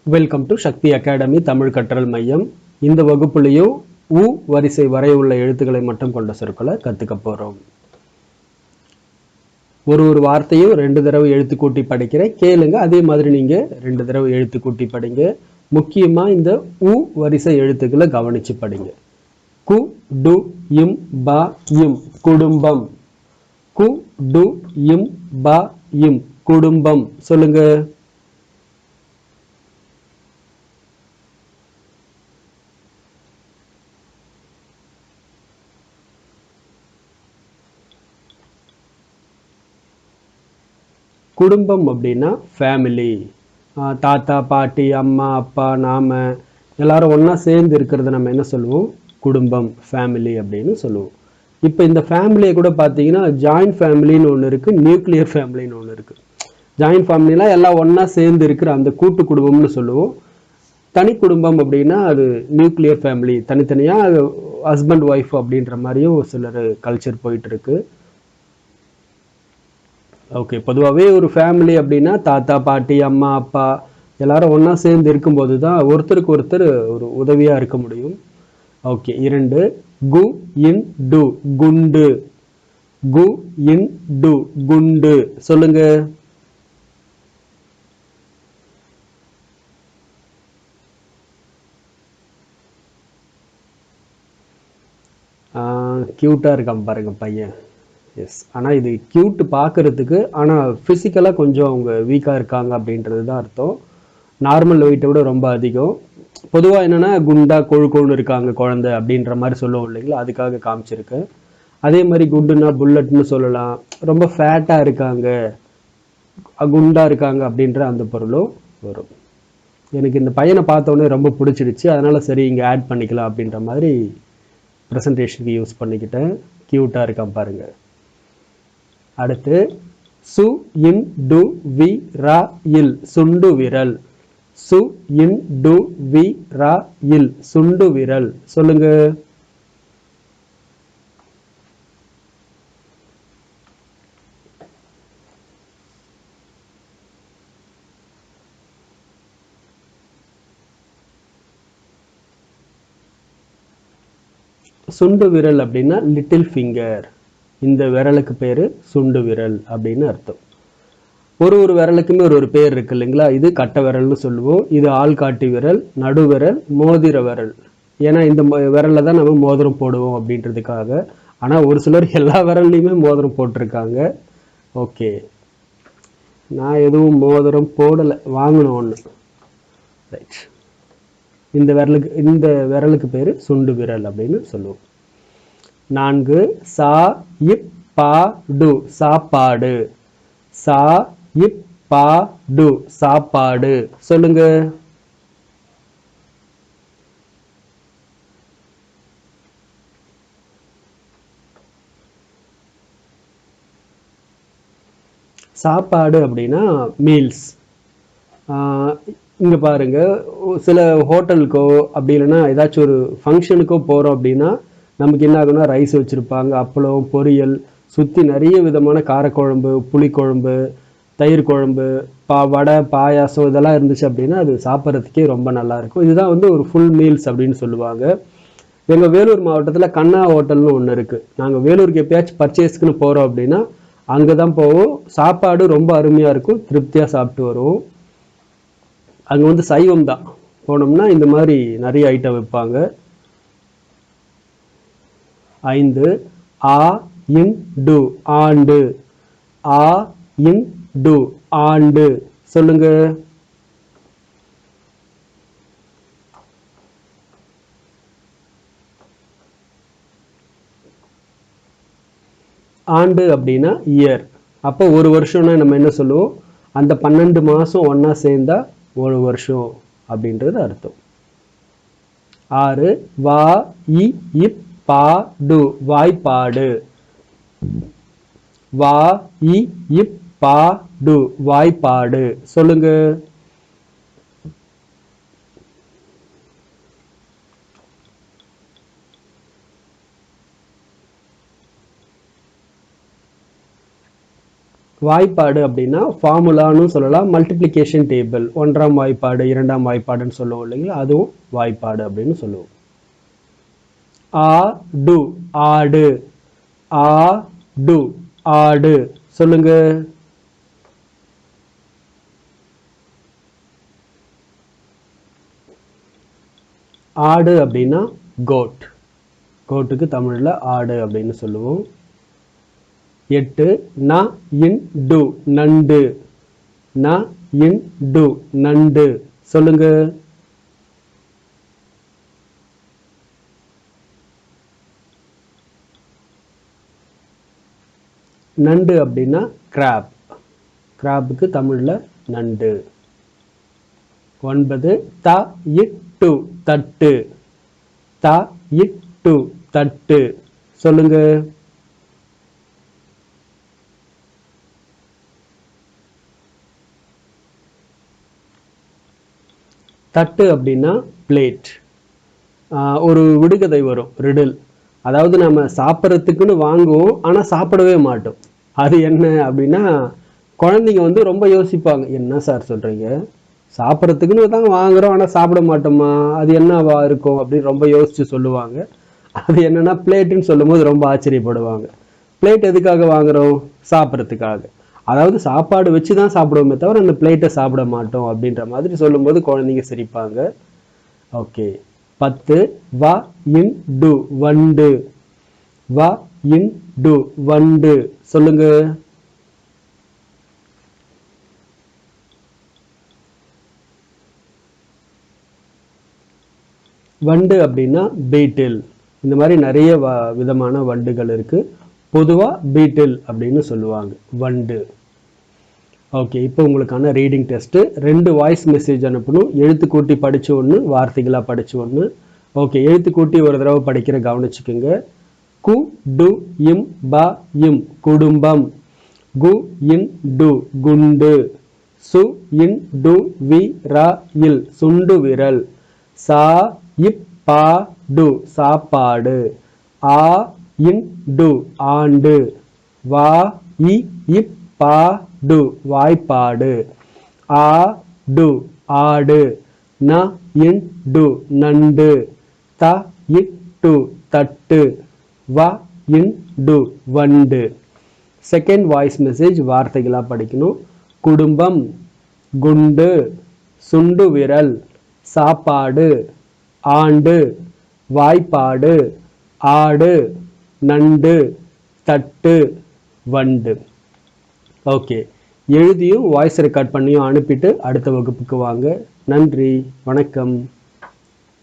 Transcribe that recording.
Welcome to Sakthi academy Tamil கற்றல் மையம். இந்த வகுப்புலையும் உ வரிசை வரை உள்ள எழுத்துக்களை மட்டும் கொண்ட சொற்களை கற்றுக்க போகிறோம். ஒரு வார்த்தையும் 2 தடவை எழுத்து கூட்டி படிக்கிறேன், கேளுங்க. அதே மாதிரி நீங்கள் 2 தடவை எழுத்து கூட்டி படிங்க. முக்கியமாக இந்த உ வரிசை எழுத்துக்களை கவனித்து படிங்க. கு டு இம் ப இம் குடும்பம். கு டு இம் ப இம் குடும்பம். சொல்லுங்க. குடும்பம் அப்படின்னா ஃபேமிலி. தாத்தா பாட்டி அம்மா அப்பா நாம எல்லாரும் ஒன்றா சேர்ந்து இருக்கிறத நம்ம என்ன சொல்லுவோம்? குடும்பம், ஃபேமிலி அப்படின்னு சொல்லுவோம். இப்போ இந்த ஃபேமிலியை கூட பார்த்தீங்கன்னா ஜாயிண்ட் ஃபேமிலின்னு ஒன்று இருக்குது, நியூக்ளியர் ஃபேமிலின்னு ஒன்று இருக்குது. ஜாயிண்ட் ஃபேமிலிலாம் எல்லாம் ஒன்றா சேர்ந்து இருக்கிற அந்த கூட்டு குடும்பம்னு சொல்லுவோம். தனி குடும்பம் அப்படின்னா அது நியூக்ளியர் ஃபேமிலி, தனித்தனியாக ஹஸ்பண்ட் ஒய்ஃப் அப்படின்ற மாதிரியும் சிலர் கல்ச்சர் போயிட்டுருக்கு. ஓகே, பொதுவாகவே ஒரு ஃபேமிலி அப்படின்னா தாத்தா பாட்டி அம்மா அப்பா எல்லாரும் ஒன்றா சேர்ந்து இருக்கும்போது தான் ஒருத்தருக்கு ஒருத்தர் ஒரு உதவியாக இருக்க முடியும். ஓகே, 2 கு இன் டு குண்டு. கு இன் டு குண்டு. சொல்லுங்க. க்யூட்டாக இருக்கான் பாருங்க பையன். எஸ், ஆனால் இது க்யூட் பார்க்குறதுக்கு, ஆனால் ஃபிசிக்கலாக கொஞ்சம் அவங்க வீக்காக இருக்காங்க அப்படின்றது தான் அர்த்தம். நார்மல் வெயிட்டை விட ரொம்ப அதிகம். பொதுவாக என்னென்னா குண்டா கொழுக்கோன்னு இருக்காங்க குழந்தை அப்படின்ற மாதிரி சொல்லுவோம் இல்லைங்களா, அதுக்காக காமிச்சிருக்கேன். அதே மாதிரி குண்டுனா புல்லட்னு சொல்லலாம். ரொம்ப ஃபேட்டாக இருக்காங்க, குண்டாக இருக்காங்க அப்படின்ற அந்த பொருளும் வரும். எனக்கு இந்த பையனை பார்த்தோன்னே ரொம்ப பிடிச்சிடுச்சு, அதனால் சரி இங்கே ஆட் பண்ணிக்கலாம் அப்படின்ற மாதிரி ப்ரெசன்டேஷனுக்கு யூஸ் பண்ணிக்கிட்டேன். க்யூட்டாக இருக்கான் பாருங்கள். அடுத்து சு இன் டு வி ரா இல் சுண்டு விரல். சு இன் டு வி ரா இல் சுண்டு விரல். சொல்லுங்க. சுண்டு விரல் அப்படின்னா லிட்டில் ஃபிங்கர். இந்த விரலுக்கு பேர் சுண்டு விரல் அப்படின்னு அர்த்தம். ஒரு விரலுக்குமே ஒரு பேர் இருக்கு இல்லைங்களா. இது கட்டை விரல்னு சொல்லுவோம், இது ஆள்காட்டி விரல், நடுவிரல், மோதிர விரல். ஏன்னா இந்த விரல்ல தான் நம்ம மோதிரம் போடுவோம் அப்படின்றதுக்காக. ஆனால் ஒரு சிலர் எல்லா விரல்லையுமே மோதிரம் போட்டிருக்காங்க. ஓகே, நான் எதுவும் மோதிரம் போடலை, வாங்கணும் ஒன்று. ரைட், இந்த விரலுக்கு பேர் சுண்டு விரல் அப்படின்னு சொல்லுவோம். 4 சா இப் பா டு சாப்பாடு. சா இப் பா டு சாப்பாடு. சொல்லுங்க. சாப்பாடு அப்படின்னா மீல்ஸ். இங்கே பாருங்க, சில ஹோட்டலுக்கோ அப்படி இல்லைன்னா ஏதாச்சும் ஒரு ஃபங்க்ஷனுக்கோ போகிறோம் அப்படின்னா நமக்கு என்ன ஆகுனா ரைஸ் வச்சுருப்பாங்க, அப்பளம், பொரியல், சுற்றி நிறைய விதமான காரக்குழம்பு, புளிக்குழம்பு, தயிர் குழம்பு, வடை, பாயாசம் இதெல்லாம் இருந்துச்சு அப்படின்னா அது சாப்பிட்றதுக்கே ரொம்ப நல்லாயிருக்கும். இதுதான் வந்து ஒரு ஃபுல் மீல்ஸ் அப்படின்னு சொல்லுவாங்க. எங்கள் வேலூர் மாவட்டத்தில் கண்ணா ஹோட்டல்னு ஒன்று இருக்குது. நாங்கள் வேலூருக்கு எப்பயாச்சும் பர்ச்சேஸ்க்குன்னு போகிறோம் அப்படின்னா அங்கே தான் போவோம். சாப்பாடு ரொம்ப அருமையாக இருக்கும், திருப்தியாக சாப்பிட்டு வருவோம். அங்கே வந்து சைவம் தான். போனோம்னா இந்த மாதிரி நிறைய ஐட்டம் வைப்பாங்க. 5 ஆ இன் டு ஆண்டு. ஆ இன் டு ஆண்டு. சொல்லுங்க. ஆண்டு அப்படின்னா இயர். அப்போ ஒரு வருஷம்னா நம்ம என்ன சொல்லுவோம்? அந்த 12 மாதம் ஒன்றா சேர்ந்தா ஒரு வருஷம் அப்படின்றது அர்த்தம். 6 வா இ இப் பா டு வாய்ப்பாடு. வா இ இப் பா டு வாய்ப்பாடு. சொல்லுங்க. வாய்ப்பாடு அப்படின்னா ஃபார்முலான்னு சொல்லலாம், மல்டிப்ளிகேஷன் டேபிள், 1ஆம் வாய்ப்பாடு 2ஆம் வாய்ப்பாடுன்னு சொல்லுவோம் இல்லைங்களா, அதுவும் வாய்ப்பாடு அப்படின்னு சொல்லுவோம். ஆடு ஆடு, ஆடு ஆடு சொல்லுங்க. ஆடு அப்படின்னா கோட், கோட்டுக்கு தமிழ்ல ஆடு அப்படின்னு சொல்லுவோம். 8 ந இன் டு நண்டு, ந இன் டு நண்டு சொல்லுங்க. நண்டு அப்படின்னா கிராப், கிராப்புக்கு தமிழ்ல நண்டு. 9 த இட்டு தட்டு, த இட்டு தட்டு சொல்லுங்க. தட்டு அப்படின்னா பிளேட். ஒரு விடுகதை வரும், ரிடில். அதாவது நம்ம சாப்பிட்றதுக்குன்னு வாங்குவோம், ஆனால் சாப்பிடவே மாட்டோம். அது என்ன அப்படின்னா, குழந்தைங்க வந்து ரொம்ப யோசிப்பாங்க, என்ன சார் சொல்கிறீங்க, சாப்பிட்றதுக்குன்னு தான் வாங்குறோம் ஆனால் சாப்பிட மாட்டோமா, அது என்னவா இருக்கும் அப்படின்னு ரொம்ப யோசித்து சொல்லுவாங்க. அது என்னன்னா பிளேட்டுன்னு சொல்லும் போது ரொம்ப ஆச்சரியப்படுவாங்க. பிளேட் எதுக்காக வாங்குறோம்? சாப்பிட்றதுக்காக. அதாவது சாப்பாடு வச்சு தான் சாப்பிடுவோமே தவிர அந்த பிளேட்டை சாப்பிட மாட்டோம் அப்படின்ற மாதிரி சொல்லும்போது குழந்தைங்க சிரிப்பாங்க. ஓகே. 10 வ இன் டு வண்டு, வ இன் டு வண்டு சொல்லுங்க. வண்டு அப்படின்னா பீட்டில். இந்த மாதிரி நிறைய விதமான வண்டுகள் இருக்கு. பொதுவாக பீட்டில் அப்படின்னு சொல்லுவாங்க, வண்டு. ஓகே, இப்போ உங்களுக்கான ரீடிங் டெஸ்ட்டு. 2 வாய்ஸ் மெசேஜ் அனுப்பணும். எழுத்து கூட்டி படித்து ஒன்று, வார்த்தைகளாக படித்து ஒன்று. ஓகே, எழுத்து கூட்டி ஒரு தடவை படிக்கிற கவனிச்சுக்குங்க. கு டு இம் ப இம் குடும்பம், கு இன் டு குண்டு, சு இன் டு வி ர இல் சுண்டு விரல், சா இப் பா டு சாப்பாடு, ஆ இன் டு ஆண்டு, வா இ இப் பா டு வாய்ப்பாடு, ஆ டு ஆடு, ந இன் டு நண்டு, த இட்டு தட்டு, வ இன் டு வண்டு. செகண்ட் வாய்ஸ் மெசேஜ் வார்த்தைகளாக படிக்கணும். குடும்பம், குண்டு, சுண்டு விரல், சாப்பாடு, ஆண்டு, வாய்ப்பாடு, ஆடு, நண்டு, தட்டு, வண்டு. ஓகே, எழுதியும் வாய்ஸ் ரெக்கார்ட் பண்ணியும் அனுப்பிட்டு அடுத்த வகுப்புக்கு வாங்க. நன்றி, வணக்கம்.